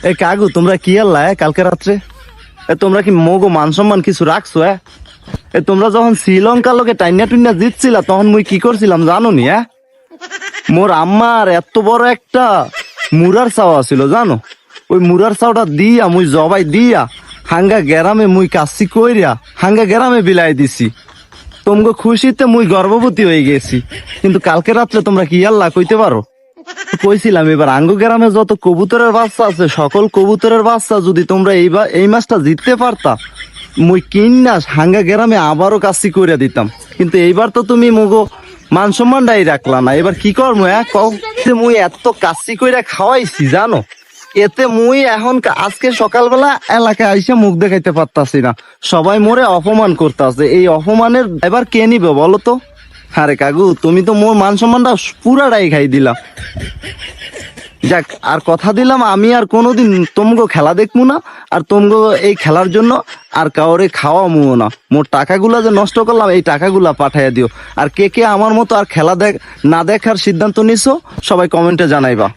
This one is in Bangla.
এ কাকু তোমরা কি আল্লাহ কালকে রাত্রে তোমরা কি মগো মান সম্মান কিছু রাখছো? তোমরা যখন শ্রীলঙ্কার লোকে টাইনা টুইনা জিতছিলা তখন মুই কি করছিলাম জানো নি? মোর আম্মার এত বড় একটা মুরার চাওয়া ছিল জানো, ওই মুরার চাওটা দিয়া মুই জবাই দিয়া হাঙ্গা গ্রামে মুই কাশি কইরা হাঙ্গা গ্রামে বিলাই দিছি। তোমগো খুশিতে মুই গর্ভবতী হয়ে গেছি। কিন্তু কালকে রাত্রে তোমরা কি আল্লাহ কইতে পারো? কইছিলাম এবার আঙ্গু গ্রামে যত কবুতরের বাচ্চা আছে সকল কবুতরের বাচ্চা যদি তোমরা এই মাসটা জিততে পারতা, মুই কিন্না হাঙ্গা গ্রামে আবারও কাশি করে দিতাম। কিন্তু এইবার তো তুমি মগো মান সম্মানটাই রাখলা না। এবার কি করবো? মুই এত কাশি করে খাওয়াইছি জানো, এতে মুই এখন আজকে সকালবেলা এলাকায় আইসা মুখ দেখাইতে পারতাছি না। সবাই মোরে অপমান করতেছে। এই অপমানের এবার কে নিবে বলো তো? আরে কাকু তুমি তো মোর মান সম্মানটা পুরাটাই খাই দিলা। যাক, আর কথা দিলাম আমি আর কোনোদিন তোমগো খেলা দেখবো না, আর তোমগো এই খেলার জন্য আর কাউরে খাওয়ামো না। মোর টাকাগুলা যে নষ্ট করলাম এই টাকাগুলা পাঠাইয়া দিও। আর কে কে আমার মতো আর খেলা না দেখার সিদ্ধান্ত নিছো সবাই কমেন্টে জানাইবা।